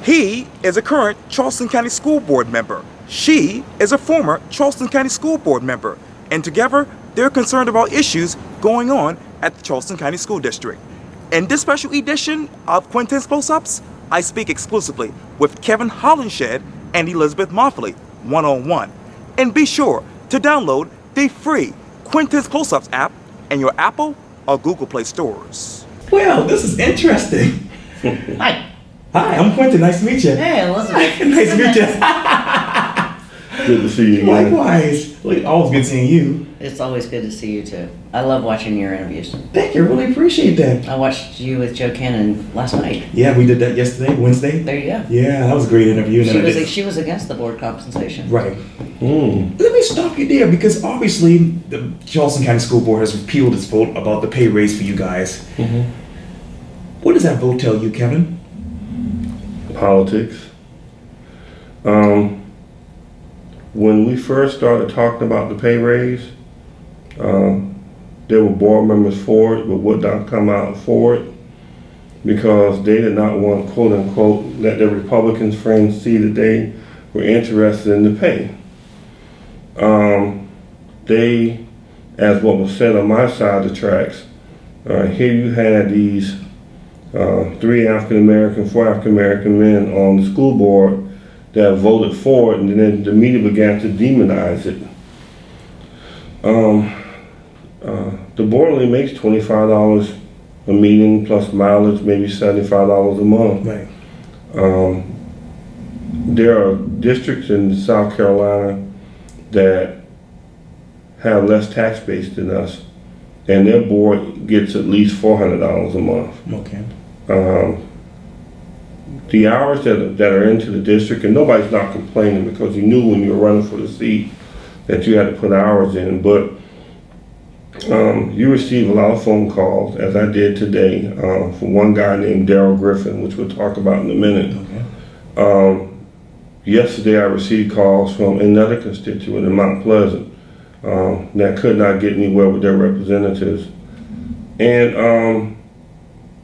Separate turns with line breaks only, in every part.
He is a current Charleston County School Board member. She is a former Charleston County School Board member. And together, they're concerned about issues going on at the Charleston County School District. In this special edition of Quintin's Close-Ups, I speak exclusively with Kevin Hollinshead and Elizabeth Moffly, one-on-one. And be sure to download the free Quintin's Close-Ups app in your Apple or Google Play stores.
Well, this is interesting.
Hi.
Hi, I'm Quintin. Nice to meet you.
Hey, Elizabeth.
Nice to meet you.
Good to see you again.
Likewise. Always good seeing you.
It's always good to see you too. I love watching your interviews.
Thank you. I really appreciate that.
I watched you with Joe Cannon last night.
Yeah, we did that yesterday, Wednesday.
There you go.
Yeah, that was a great interview.
She was against the board compensation.
Right. Let me stop you there because obviously the Charleston County School Board has repealed its vote about the pay raise for you guys. What does that vote tell you, Kevin?
Politics. When we first started talking about the pay raise, there were board members for it, but would not come out for it because they did not want, quote unquote, let their Republican friends see that they were interested in the pay. They, as what was said on my side of the tracks, here you had these 3 African American, 4 African American men on the school board that voted for it, and then the media began to demonize it. The board only makes $25 a meeting plus mileage, maybe $75 a month.
Right.
There are districts in South Carolina that have less tax base than us, and their board gets at least $400 a month.
Okay.
The hours that are into the district, and nobody's not complaining because you knew when you were running for the seat that you had to put hours in, but you receive a lot of phone calls, as I did today, from one guy named Daryl Griffin, which we'll talk about in a minute.
Okay.
Yesterday I received calls from another constituent in Mount Pleasant that could not get anywhere with their representatives. And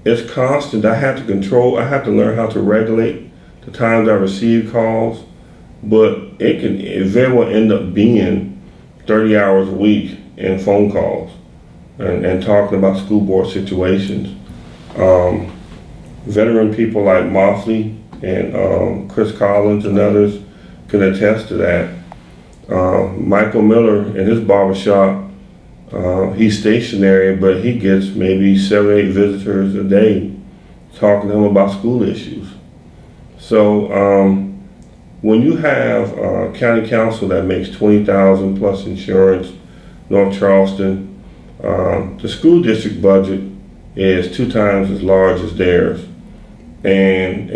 it's constant. I have to learn how to regulate the times I receive calls, but it very well end up being 30 hours a week in phone calls and talking about school board situations. Veteran people like Moffly and Chris Collins and others can attest to that. Michael Miller in his barbershop, he's stationary, but he gets maybe 7 or 8 visitors a day talking to him about school issues. So when you have a county council that makes $20,000 plus insurance, North Charleston, the school district budget is 2 times as large as theirs, and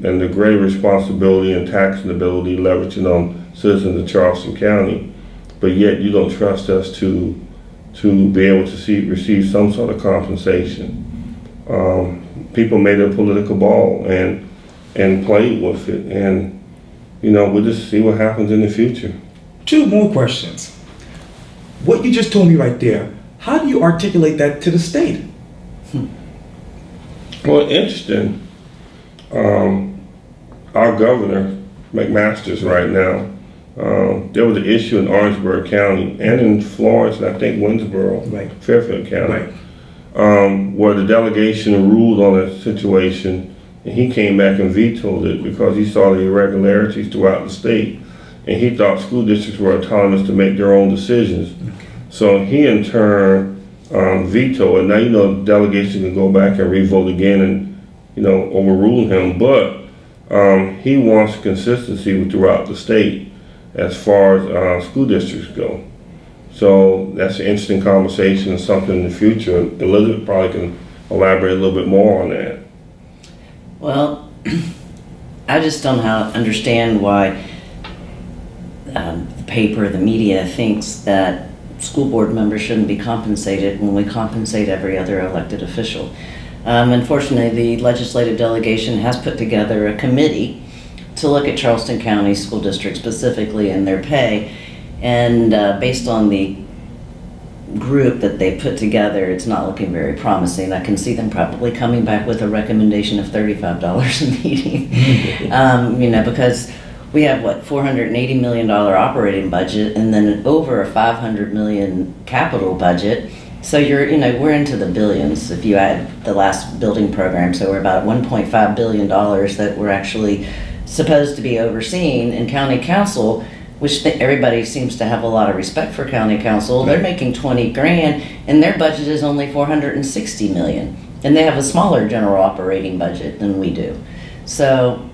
the great responsibility and taxing ability leveraging on citizens of Charleston County, but yet you don't trust us to be able to receive some sort of compensation. People made a political ball and played with it, and we'll just see what happens in the future.
2 more questions. What you just told me right there, how do you articulate that to the state?
Well, interesting. Our governor, McMaster's right now, there was an issue in Orangeburg County and in Florence, and I think Winsboro,
Right.
Fairfield County, where the delegation ruled on a situation, and he came back and vetoed it because he saw the irregularities throughout the state, and he thought school districts were autonomous to make their own decisions.
Okay.
So he in turn vetoed it. Now the delegation can go back and re-vote again and overrule him, but he wants consistency throughout the state as far as school districts go. So that's an interesting conversation and something in the future. Elizabeth probably can elaborate a little bit more on that.
Well, I just don't understand why the paper, the media thinks that school board members shouldn't be compensated when we compensate every other elected official. Unfortunately, the legislative delegation has put together a committee to look at Charleston County School District specifically and their pay, and based on the group that they put together, it's not looking very promising. I can see them probably coming back with a recommendation of $35 a meeting. Because we have $480 million operating budget, and then over a $500 million capital budget. So we're into the billions if you add the last building program. So we're about $1.5 billion that we're actually supposed to be overseeing in county council, which everybody seems to have a lot of respect for county council. They're making 20 grand and their budget is only 460 million. And they have a smaller general operating budget than we do. So,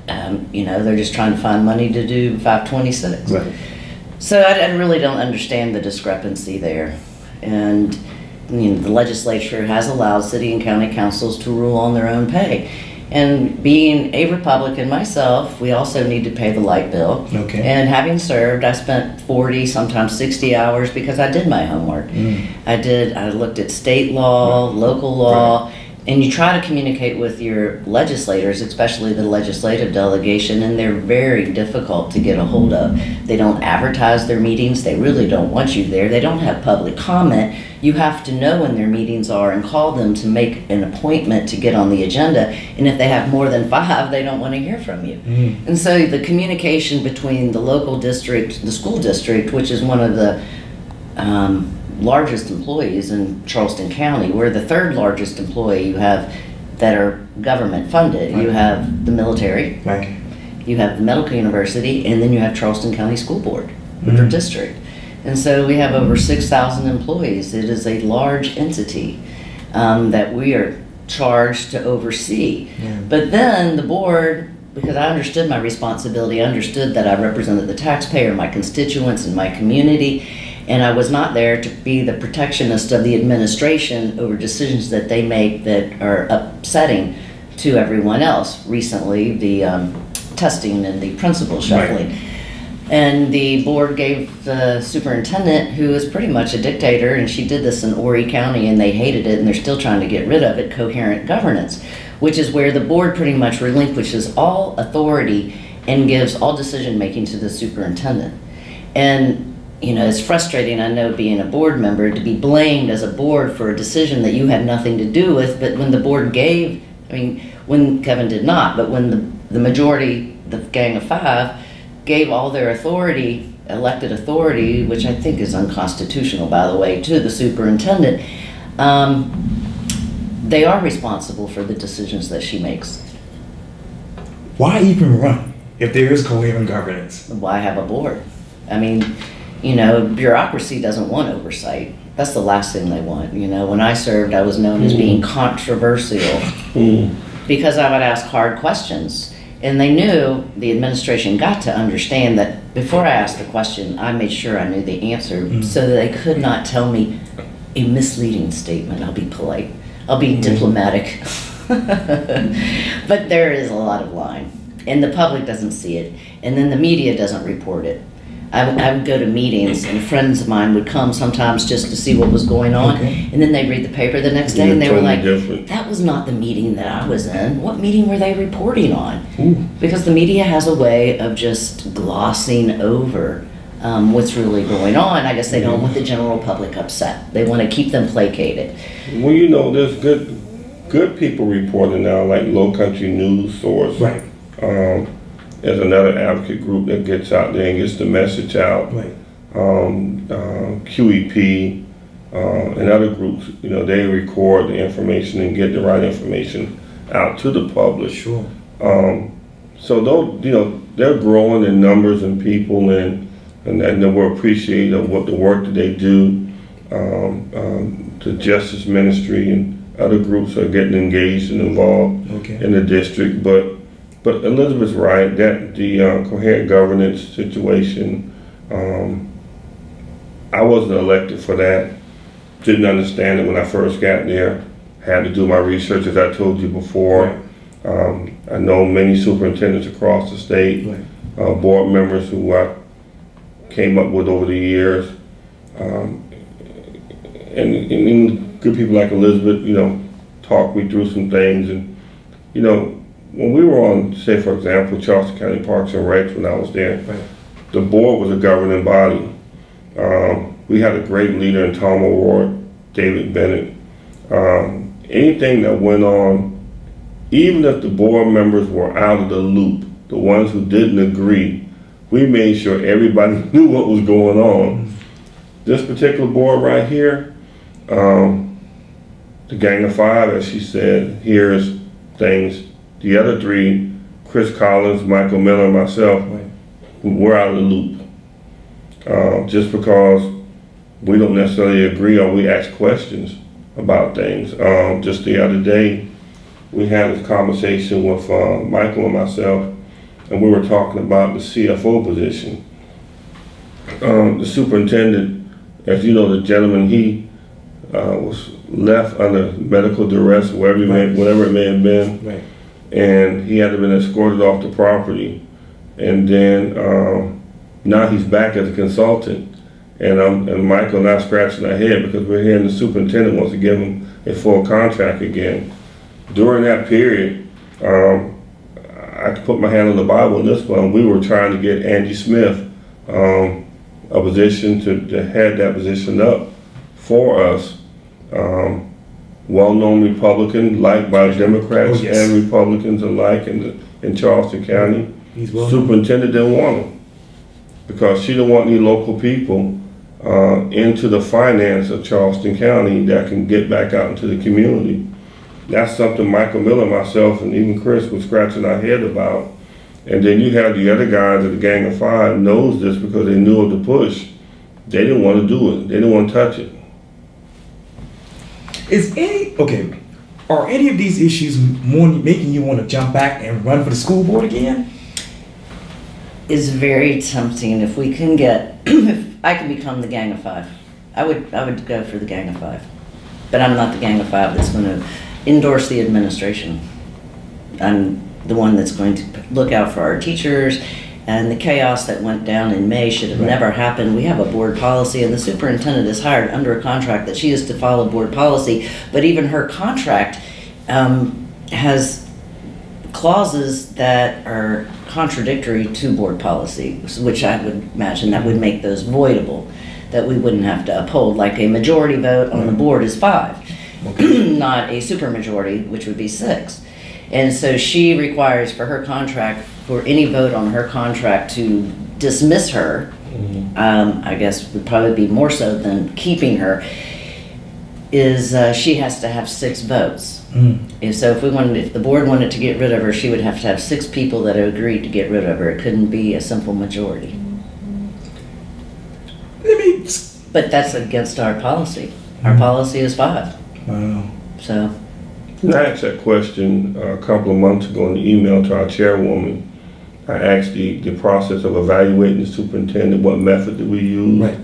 they're just trying to find money to do 526.
Right.
So I really don't understand the discrepancy there. And the legislature has allowed city and county councils to rule on their own pay. And being a Republican myself, we also need to pay the light bill.
Okay.
And having served, I spent 40, sometimes 60 hours because I did my homework. I looked at state law, local law, and you try to communicate with your legislators, especially the legislative delegation, and they're very difficult to get a hold of. They don't advertise their meetings. They really don't want you there. They don't have public comment. You have to know when their meetings are and call them to make an appointment to get on the agenda. And if they have more than 5, they don't want to hear from you. And so the communication between the local district, the school district, which is one of the largest employees in Charleston County. We're the 3rd largest employee you have that are government funded. You have the military,
Right.
you have the medical university, and then you have Charleston County School Board, which are district. And so we have over 6,000 employees. It is a large entity that we are charged to oversee. But then the board, because I understood my responsibility, I understood that I represented the taxpayer, my constituents, and my community, and I was not there to be the protectionist of the administration over decisions that they make that are upsetting to everyone else. Recently, the testing and the principal shuffling.
Right.
And the board gave the superintendent, who is pretty much a dictator, and she did this in Horry County, and they hated it, and they're still trying to get rid of it, coherent governance, which is where the board pretty much relinquishes all authority and gives all decision-making to the superintendent. And it's frustrating, I know, being a board member, to be blamed as a board for a decision that you had nothing to do with, but when the board when Kevin did not, but when the majority, the gang of 5, gave all their authority, elected authority, which I think is unconstitutional, by the way, to the superintendent, they are responsible for the decisions that she makes.
Why even run if there is coherent governance?
Why have a board? Bureaucracy doesn't want oversight. That's the last thing they want. When I served, I was known as being controversial because I would ask hard questions. And they knew, the administration got to understand that before I asked the question, I made sure I knew the answer so that they could not tell me a misleading statement. I'll be polite. I'll be diplomatic. But there is a lot of lying. And the public doesn't see it. And then the media doesn't report it. I would go to meetings, and friends of mine would come sometimes just to see what was going on, and then they'd read the paper the next day, and they were like, that was not the meeting that I was in. What meeting were they reporting on? Because the media has a way of just glossing over what's really going on. I guess they don't want the general public upset. They want to keep them placated.
Well, there's good people reporting now, like Low Country News Source.
Right.
There's another advocate group that gets out there and gets the message out.
Right.
QEP and other groups, they record the information and get the right information out to the public.
Sure.
So those, they're growing in numbers and people, and we're appreciative of what the work that they do. The Justice Ministry and other groups are getting engaged and involved in the district, but Elizabeth's right that the coherent governance situation, I wasn't elected for that. Didn't understand it when I first got there. Had to do my research, as I told you before.
Right.
I know many superintendents across the state, board members who I came up with over the years, and good people like Elizabeth, talked me through some things, and when we were on, say for example, Charleston County Parks and Recs when I was there, the board was a governing body. We had a great leader in Tom O'Rourke, David Bennett. Anything that went on, even if the board members were out of the loop, the ones who didn't agree, we made sure everybody knew what was going on. This particular board right here, the Gang of Five, as she said, hears things. The other three, Chris Collins, Michael Miller, and myself, we're out of the loop. Just because we don't necessarily agree or we ask questions about things. Just the other day, we had this conversation with Michael and myself, and we were talking about the CFO position. The superintendent, as you know, the gentleman, he was left under medical duress, whatever it may have been,
Right.
and he had been escorted off the property. And then now he's back as a consultant, and Michael and I scratching our head because we're hearing the superintendent wants to give him a full contract again. During that period, I could put my hand on the Bible in this one. We were trying to get Angie Smith a position to head that position up for us. Well-known Republican, liked by Democrats and Republicans alike in Charleston County. Superintendent didn't want him because she didn't want any local people into the finance of Charleston County that can get back out into the community. That's something Michael Miller, myself, and even Chris was scratching our head about. And then you have the other guys of the Gang of Five knows this because they knew of the push. They didn't want to do it. They didn't want to touch it.
Are any of these issues more making you want to jump back and run for the school board again?
Is very tempting if we can get, if I could become the Gang of Five. I would go for the Gang of Five. But I'm not the Gang of Five that's going to endorse the administration. I'm the one that's going to look out for our teachers, and the chaos that went down in May should have never happened. We have a board policy, and the superintendent is hired under a contract that she is to follow board policy, but even her contract has clauses that are contradictory to board policy, which I would imagine that would make those voidable, that we wouldn't have to uphold. Like a majority vote on the board is 5, not a supermajority, which would be 6. And so she requires for her contract, for any vote on her contract to dismiss her, I guess would probably be more so than keeping her, is she has to have 6 votes. And so if the board wanted to get rid of her, she would have to have 6 people that agreed to get rid of her. It couldn't be a simple majority. But that's against our policy. Our policy is 5.
Wow.
So.
I asked that question a couple of months ago in the email to our chairwoman. I asked the process of evaluating the superintendent, what method do we use,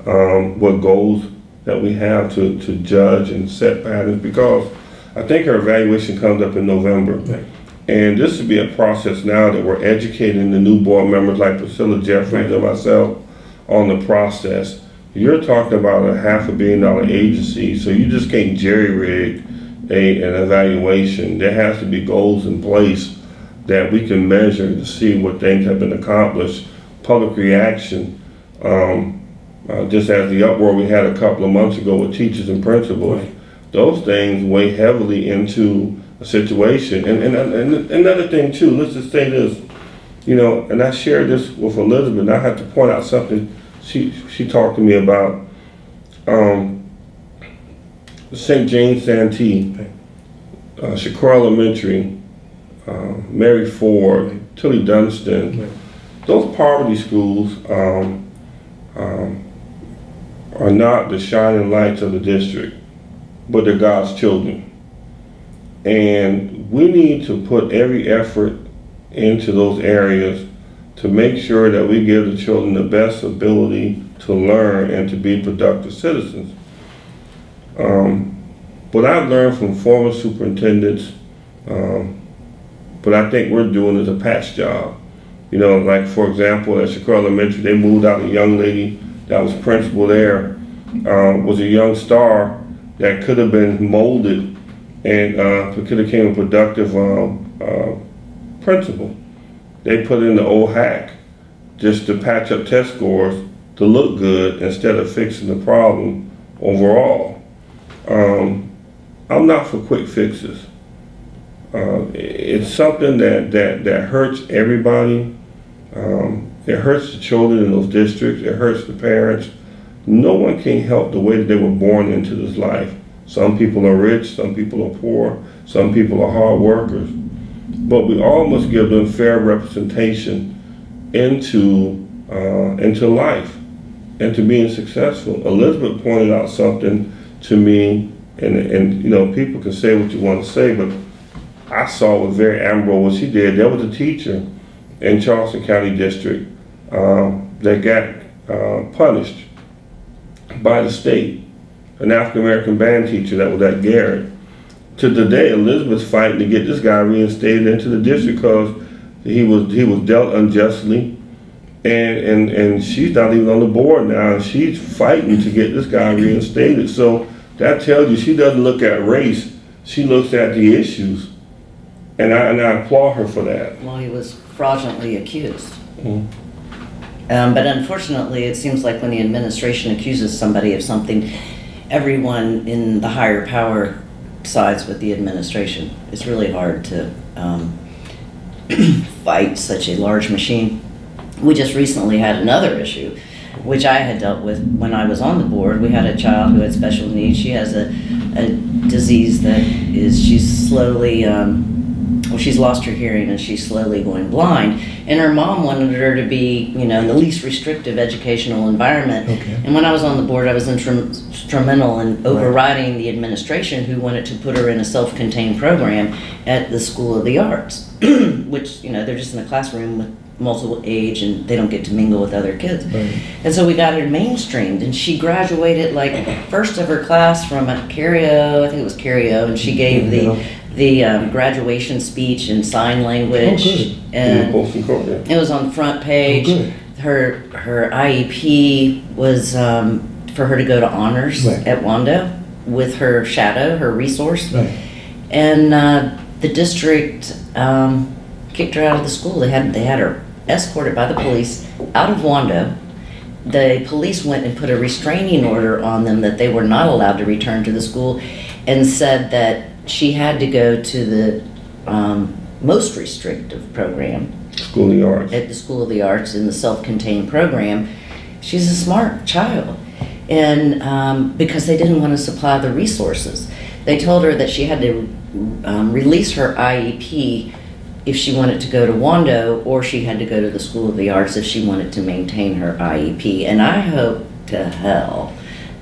what goals that we have to judge and set patterns, because I think our evaluation comes up in November. And this would be a process now that we're educating the new board members like Priscilla Jeffries and myself on the process. You're talking about a $500 million agency, so you just can't jerry-rig an evaluation. There has to be goals in place that we can measure to see what things have been accomplished. Public reaction, just as the uproar we had a couple of months ago with teachers and principals, those things weigh heavily into a situation. And another thing too, let's just say this, and I shared this with Elizabeth, and I have to point out something she talked to me about. St. James Santee, Shakur Elementary, Mary Ford, Tilly Dunstan, those poverty schools are not the shining lights of the district, but they're God's children. And we need to put every effort into those areas to make sure that we give the children the best ability to learn and to be productive citizens. What I've learned from former superintendents, what I think we're doing is a patch job. Like for example, at Shakur Elementary, they moved out a young lady that was principal there, was a young star that could have been molded and could have became a productive principal. They put in the old hack just to patch up test scores to look good instead of fixing the problem overall. I'm not for quick fixes. It's something that hurts everybody. It hurts the children in those districts. It hurts the parents. No one can help the way that they were born into this life. Some people are rich, some people are poor, some people are hard workers. But we all must give them fair representation into life and to being successful. Elizabeth pointed out something to me, and you know, people can say what you want to say, but I saw it was very admirable what she did. There was a teacher in Charleston County District that got punished by the state, an African-American band teacher that was at Garrett. To today, Elizabeth's fighting to get this guy reinstated into the district because he was dealt unjustly, and she's not even on the board now, and she's fighting to get this guy reinstated. So that tells you she doesn't look at race, she looks at the issues, and I applaud her for that.
Well, he was fraudulently accused. But unfortunately, it seems like when the administration accuses somebody of something, everyone in the higher power sides with the administration. It's really hard to fight such a large machine. We just recently had another issue, which I had dealt with when I was on the board. We had a child who had special needs. She has a disease that she's slowly, she's lost her hearing and she's slowly going blind. And her mom wanted her to be, in the least restrictive educational environment.
Okay.
And when I was on the board, I was instrumental in overriding the administration who wanted to put her in a self-contained program at the School of the Arts, which, they're just in a classroom with multiple age and they don't get to mingle with other kids.
Right.
And so we got her mainstreamed, and she graduated like first of her class from a Cario, I think it was Cario, and she gave the graduation speech in sign language.
Oh, good.
And it was on the front page.
Oh, good.
Her IEP was for her to go to honors at Wando with her shadow, her resource.
Right.
And the district kicked her out of the school. They had her escorted by the police out of Wando. The police went and put a restraining order on them that they were not allowed to return to the school, and said that she had to go to the most restrictive program.
School of the Arts.
At the School of the Arts in the self-contained program. She's a smart child. And because they didn't want to supply the resources. They told her that she had to release her IEP if she wanted to go to Wando, or she had to go to the School of the Arts if she wanted to maintain her IEP. And I hope to hell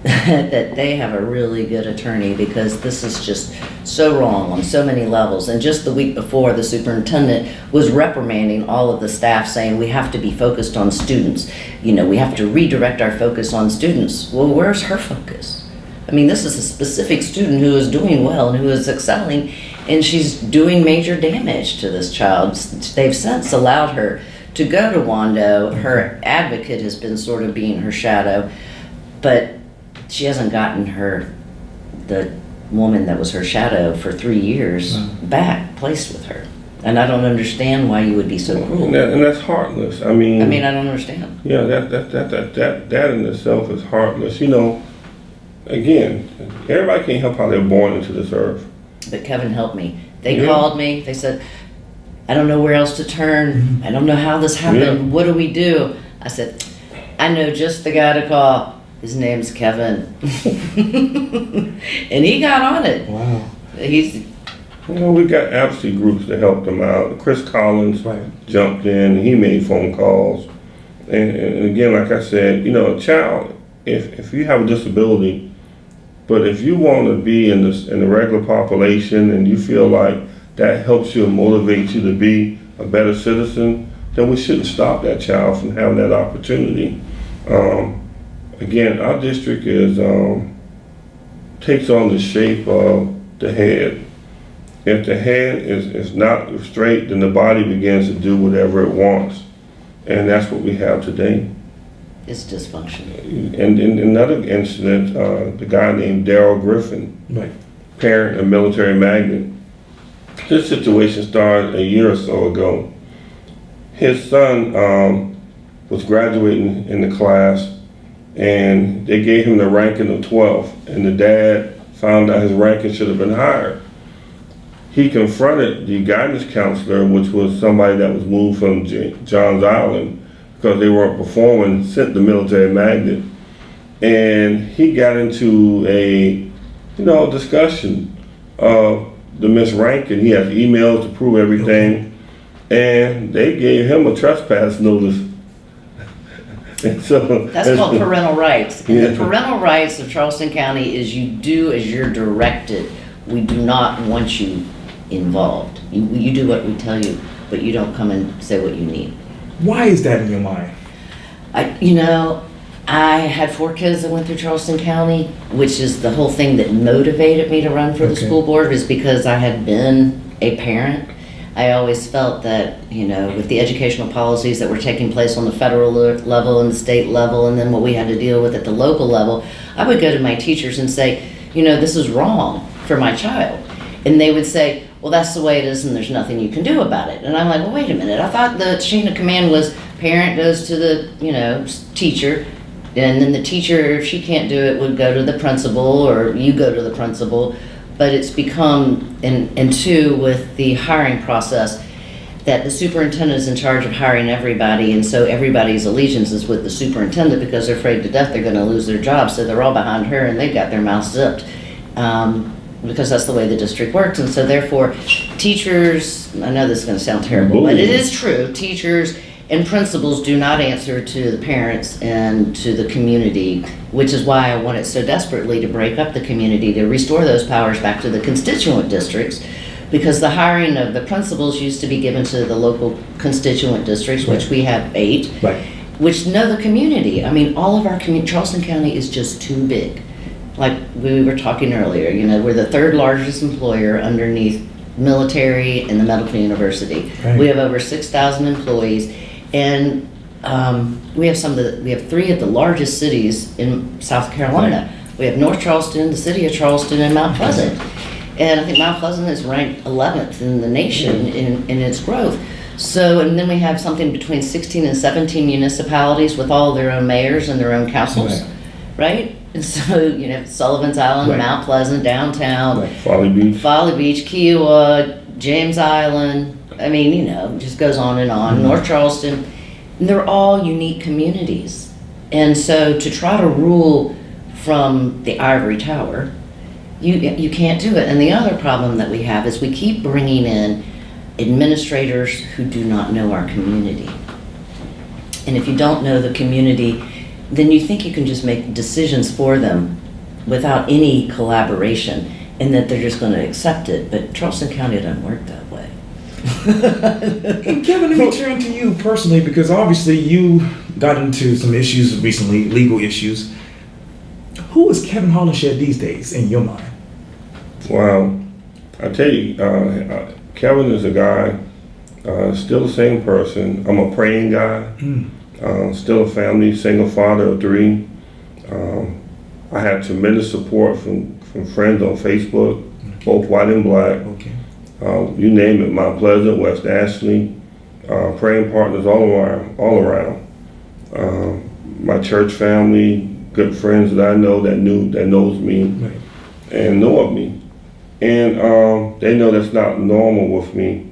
that they have a really good attorney, because this is just so wrong on so many levels. And just the week before, the superintendent was reprimanding all of the staff, saying we have to be focused on students. We have to redirect our focus on students. Well, where's her focus? I mean, this is a specific student who is doing well and who is excelling, and she's doing major damage to this child. They've since allowed her to go to Wando. Her advocate has been sort of being her shadow, but she hasn't gotten the woman that was her shadow for 3 years back, placed with her. And I don't understand why you would be so cruel.
And that's heartless. I mean,
I don't understand.
Yeah, that in itself is heartless. Again, everybody can't help how they're born into this earth.
But Kevin helped me. They called me. They said, I don't know where else to turn. I don't know how this happened.
Yeah.
What do we do? I said, I know just the guy to call. His name's Kevin. And he got on it.
Wow.
We got advocacy groups to help them out. Chris Collins jumped in, and he made phone calls. And again, like I said, a child, if you have a disability, but if you want to be in the regular population and you feel like that helps you and motivates you to be a better citizen, then we shouldn't stop that child from having that opportunity. Again, our district takes on the shape of the head. If the head is not straight, then the body begins to do whatever it wants. And that's what we have today.
It's dysfunctional.
And in another incident, the guy named Darrell Griffin, parent and military magnate, this situation started a year or so ago. His son was graduating in the class, and they gave him the ranking of 12th, and the dad found out his ranking should have been higher. He confronted the guidance counselor, which was somebody that was moved from Johns Island because they weren't performing, sent the military magnet, and he got into a discussion of the misranking. He has emails to prove everything, and they gave him a trespass notice. And so
That's called parental rights. And
Yeah.
the parental rights of Charleston County is you do as you're directed. We do not want you involved. You do what we tell you, but you don't come and say what you need.
Why is that in your mind?
I had 4 kids that went through Charleston County, which is the whole thing that motivated me to run for the
Okay.
school board, is because I had been a parent. I always felt that, with the educational policies that were taking place on the federal level and the state level, and then what we had to deal with at the local level, I would go to my teachers and say, this is wrong for my child. And they would say, well, that's the way it is and there's nothing you can do about it. And I'm like, well, wait a minute. I thought the chain of command was parent goes to the, teacher, and then the teacher, if she can't do it, would go to the principal, or you go to the principal. But it's become, and two, with the hiring process, that the superintendent is in charge of hiring everybody, and so everybody's allegiance is with the superintendent because they're afraid to death they're going to lose their job, so they're all behind her and they've got their mouths zipped. Because that's the way the district works, and so therefore teachers, I know this is going to sound terrible, but it is true, teachers and principals do not answer to the parents and to the community, which is why I wanted so desperately to break up the community, to restore those powers back to the constituent districts, because the hiring of the principals used to be given to the local constituent districts, which we have 8,
Right.
which know the community. I mean, all of our Charleston County is just too big. Like we were talking earlier, we're the 3rd largest employer underneath military and the medical university.
Right.
We have over 6,000 employees, and we have 3 of the largest cities in South Carolina. We have North Charleston, the city of Charleston, and Mount Pleasant. And I think Mount Pleasant is ranked 11th in the nation in its growth. So, and then we have something between 16 and 17 municipalities with all their own mayors and their own councils, right? And so, Sullivan's Island,
Right.
Mount Pleasant, downtown,
Right.
Folly Beach.
Kiowa, James Island, it just goes on and on, North Charleston. And they're all unique communities. And so to try to rule from the ivory tower, you can't do it. And the other problem that we have is we keep bringing in administrators who do not know our community. And if you don't know the community, then you think you can just make decisions for them without any collaboration, and that they're just going to accept it. But Charleston County doesn't work that way.
And Kevin, let me turn to you personally, because obviously you got into some issues recently, legal issues. Who is Kevin Hollinshead these days in your mind?
Well, I tell you, Kevin is a guy, still the same person. I'm a praying guy, still a family, single father of 3. I had tremendous support from friends on Facebook, both white and black.
Okay.
You name it, Mount Pleasant, West Ashley, praying partners all around. My church family, good friends that I know that knows me
Right.
and know of me. And they know that's not normal with me.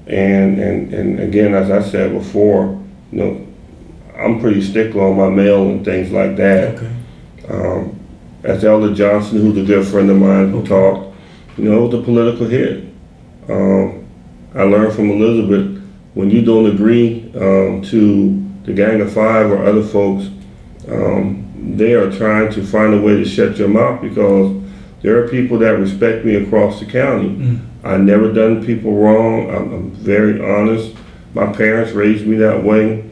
And again, as I said before, I'm pretty stickler on my mail and things like that.
Okay.
As Elder Johnson, who's a good friend of mine, who talked, it was a political hit. I learned from Elizabeth, when you don't agree to the Gang of 5 or other folks, they are trying to find a way to shut your mouth, because there are people that respect me across the county. I never done people wrong. I'm very honest. My parents raised me that way.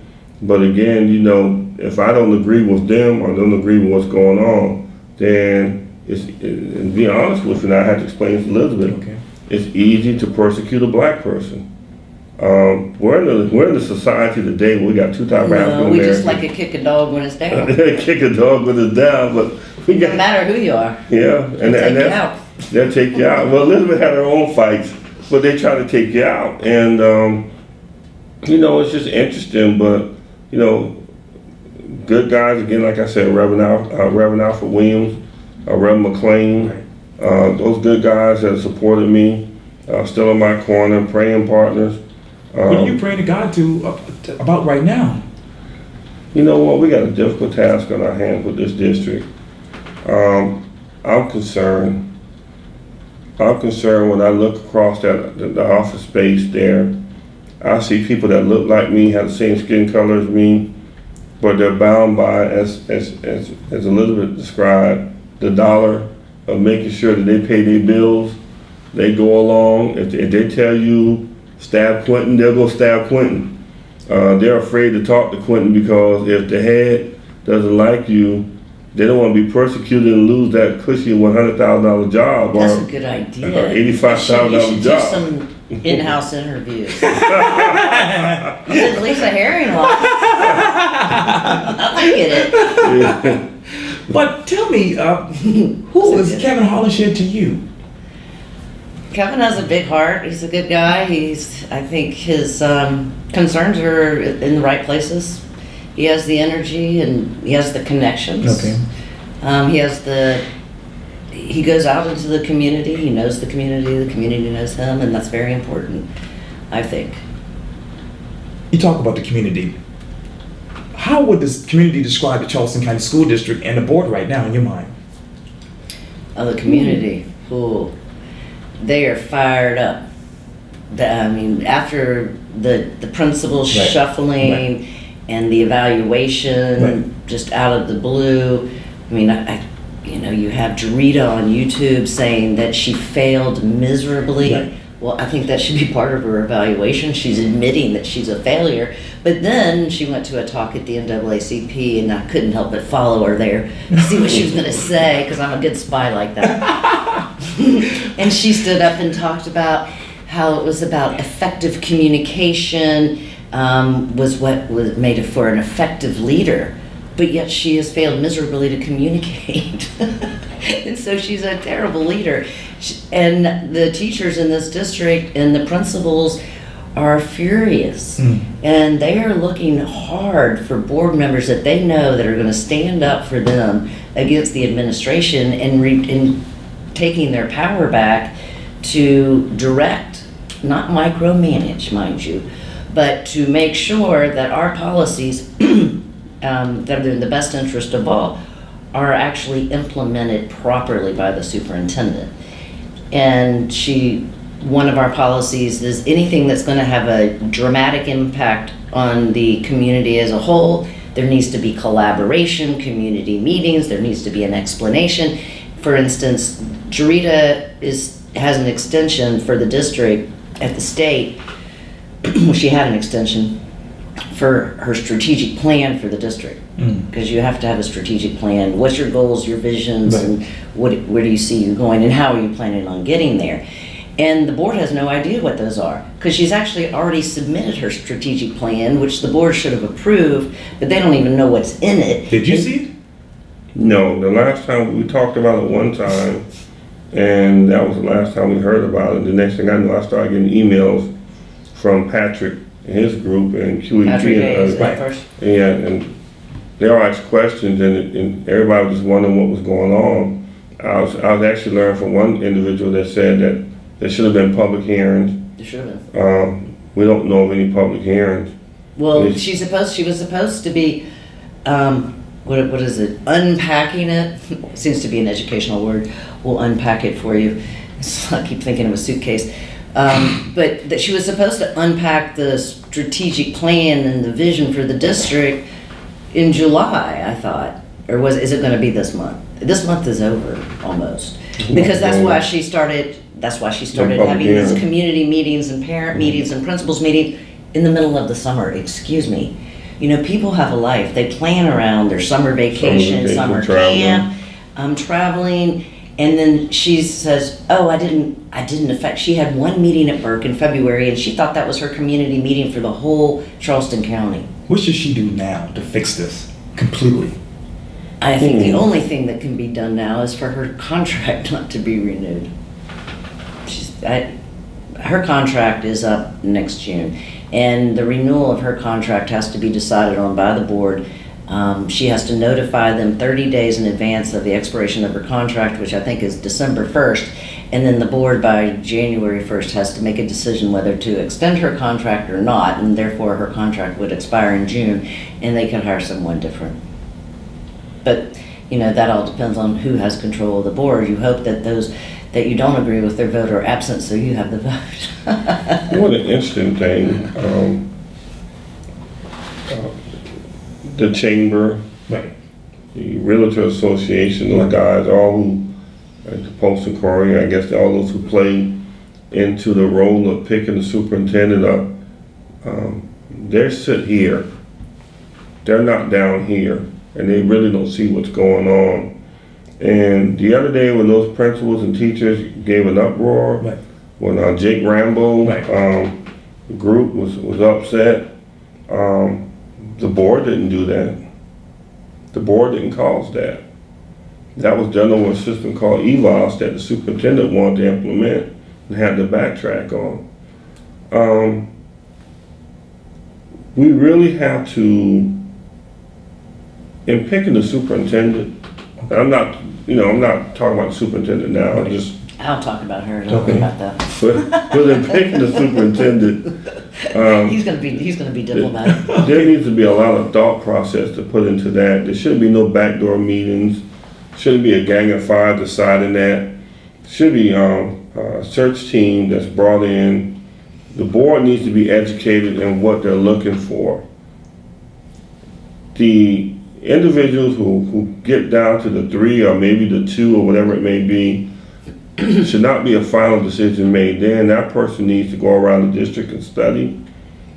But again, if I don't agree with them or don't agree with what's going on, then and be honest with you, and I had to explain to Elizabeth,
Okay.
it's easy to persecute a black person. We're in the society today where we got 2 types of African
No, we
Americans.
just like to kick a dog when it's down.
Kick a dog when it's down, but we
No
got
matter who you are.
yeah, and
Take you
that's
out.
they'll take you out. Well, Elizabeth had her own fights, but they try to take you out, and it's just interesting. But good guys, again, like I said, Reverend Alfred Williams, Reverend McLean, those good guys that supported me, still in my corner, praying partners.
What are you praying to God about right now?
You know what, we got a difficult task on our hands with this district. I'm concerned. I'm concerned when I look across the office space there. I see people that look like me, have the same skin color as me, but they're bound by, as Elizabeth described, the dollar of making sure that they pay their bills. They go along. If they tell you stab Quintin, they'll go stab Quintin. They're afraid to talk to Quintin because if the head doesn't like you, they don't want to be persecuted and lose that cushy $100,000 job
That's
or
a good idea.
$85,000
You should
job.
do some in-house interviews. At least a hearing loss. I get it.
But tell me, who is Kevin Hollinshead to you?
Kevin has a big heart. He's a good guy. I think his concerns are in the right places. He has the energy and he has the connections.
Okay.
He goes out into the community. He knows the community knows him, and that's very important, I think.
You talk about the community. How would this community describe the Charleston County School District and the board right now in your mind?
The community, ooh, they are fired up. After the principal shuffling and the evaluation just out of the blue, you have Jarita on YouTube saying that she failed miserably.
Right.
Well, I think that should be part of her evaluation. She's admitting that she's a failure. But then she went to a talk at the NAACP, and I couldn't help but follow her there to see what she was going to say, because I'm a good spy like that. And she stood up and talked about how it was about effective communication, was what was made it for an effective leader. But yet she has failed miserably to communicate. And so she's a terrible leader. And the teachers in this district and the principals are furious. And they are looking hard for board members that they know that are going to stand up for them against the administration and taking their power back to direct, not micromanage, mind you, but to make sure that our policies that are in the best interest of all are actually implemented properly by the superintendent. And one of our policies is anything that's going to have a dramatic impact on the community as a whole, there needs to be collaboration, community meetings, there needs to be an explanation. For instance, Jarita has an extension for the district at the state. She had an extension for her strategic plan for the district, because you have to have a strategic plan. What's your goals, your visions, and where do you see you going, and how are you planning on getting there? And the board has no idea what those are, because she's actually already submitted her strategic plan, which the board should have approved, but they don't even know what's in it.
Did you see it?
No, the last time we talked about it one time, and that was the last time we heard about it. The next thing I know, I started getting emails from Patrick and his group and QEP
Patrick
and
Hayes,
others.
first.
Yeah, and they all asked questions, and everybody was just wondering what was going on. I was actually learning from one individual that said that there should have been public hearings.
There should have been.
We don't know of any public hearings.
Well, she was supposed to be, what is it? Unpacking it. Seems to be an educational word. We'll unpack it for you. I keep thinking of a suitcase. But that she was supposed to unpack the strategic plan and the vision for the district in July, I thought. Or is it going to be this month? This month is over almost, because that's why she started having these community meetings and parent meetings and principals meetings in the middle of the summer. Excuse me. People have a life. They plan around their summer vacation, summer camp, traveling. And then she says, oh, I didn't affect. She had one meeting at Burke in February, and she thought that was her community meeting for the whole Charleston County.
What should she do now to fix this completely?
I think the only thing that can be done now is for her contract not to be renewed. Her contract is up next June, and the renewal of her contract has to be decided on by the board She has to notify them 30 days in advance of the expiration of her contract, which I think is December 1st. And then the board by January 1st has to make a decision whether to extend her contract or not, and therefore her contract would expire in June, and they could hire someone different. But, that all depends on who has control of the board. You hope that those that you don't agree with their vote are absent, so you have the vote.
What an interesting thing. The chamber,
Right.
the Realtor Association, those guys, all who, like the Post and Courier, I guess all those who play into the role of picking the superintendent up, they sit here. They're not down here, and they really don't see what's going on. And the other day when those principals and teachers gave an uproar,
Right.
when Jake Rambo
Right.
group was upset, the board didn't do that. The board didn't cause that. That was done over a system called EVOS that the superintendent wanted to implement and had to backtrack on. We really have to, in picking the superintendent, I'm not talking about the superintendent now, just
I'll talk about her. Don't worry about that.
but in picking the superintendent,
He's gonna be diplomatic.
there needs to be a lot of thought process to put into that. There shouldn't be no backdoor meetings. Shouldn't be a gang of five deciding that. Should be a search team that's brought in. The board needs to be educated in what they're looking for. The individuals who get down to the 3 or maybe the 2 or whatever it may be should not be a final decision made then. That person needs to go around the district and study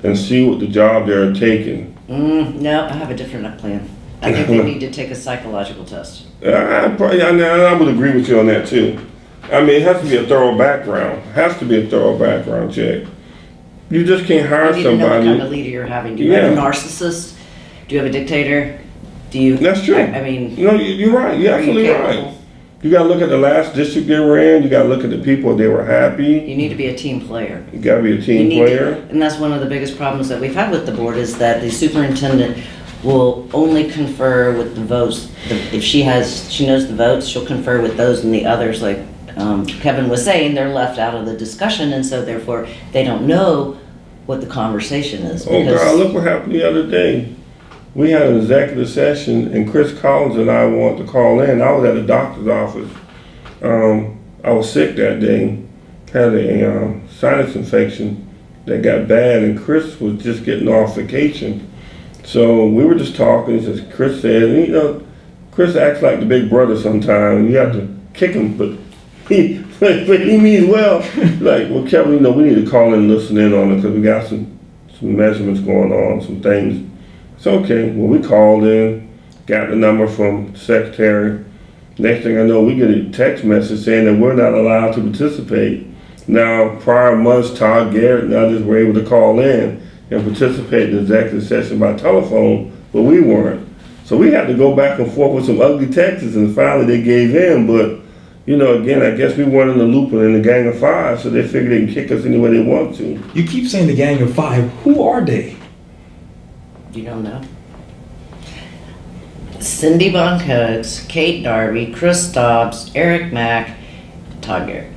and see what the job they're taking.
No, I have a different plan. I think they need to take a psychological test.
I would agree with you on that too. I mean, it has to be a thorough background. Has to be a thorough background check. You just can't hire
You need to know what
somebody.
kind of leader you're having. Do you have a narcissist? Do you have a dictator? Do you?
That's true.
I mean,
No, you're right. You're
are you
absolutely right.
capable?
You got to look at the last district they were in. You got to look at the people they were happy.
You need to be a team player.
You got to be a
You
team
need
player.
to, and that's one of the biggest problems that we've had with the board is that the superintendent will only confer with the votes. If she knows the votes, she'll confer with those and the others. Like Kevin was saying, they're left out of the discussion, and so therefore they don't know what the conversation is.
Oh God, look what happened the other day. We had an executive session and Chris Collins and I wanted to call in. I was at the doctor's office. I was sick that day, had a sinus infection that got bad, and Chris was just getting off vacation. So we were just talking, as Chris said, Chris acts like the big brother sometimes. You have to kick him, but he means well. Like, well, Kevin, we need to call in and listen in on it because we got some measurements going on, some things. It's okay. Well, we called in, got the number from the secretary. Next thing I know, we get a text message saying that we're not allowed to participate. Now, prior months, Todd Garrett and others were able to call in and participate in the executive session by telephone, but we weren't. So we had to go back and forth with some ugly texts, and finally they gave in. But, again, I guess we weren't in the loop and in the gang of five, so they figured they can kick us any way they want to.
You keep saying the gang of five. Who are they?
You don't know. Cindy Boncoats, Kate Darby, Chris Dobbs, Eric Mack, Todd Garrett.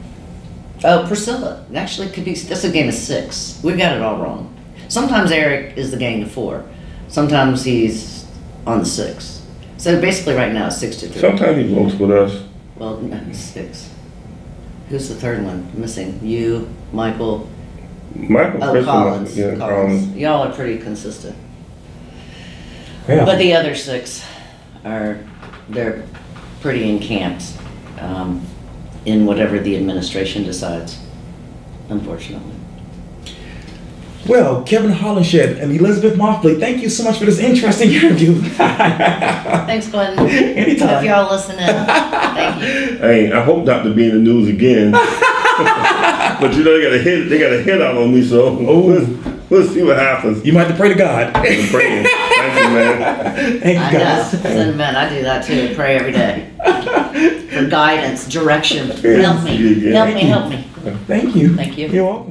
Oh, Priscilla. Actually, could be. That's a gang of 6. We got it all wrong. Sometimes Eric is the gang of 4. Sometimes he's on the 6. So basically, right now, it's 6-3.
Sometimes he votes with us.
Well, no, 6. Who's the third one missing? You, Michael.
Michael
Oh,
Chris
Collins.
Yeah,
Collins. Y'all are pretty consistent.
Yeah.
But the other 6 they're pretty encamped in whatever the administration decides, unfortunately.
Well, Kevin Hollinshead and Elizabeth Moffly, thank you so much for this interesting interview.
Thanks, Quintin.
Anytime.
Hope y'all listen in. Thank you.
Hey, I hope not to be in the news again. But they got a hit out on me, so we'll see what happens.
You might have to pray to God.
I'm praying. Thank you, man.
Thank you,
I
guys.
know. Cinnamon, I do that too. Pray every day. For guidance, direction. Help me.
Yeah.
Help me.
Thank you.
Thank you.
You're welcome.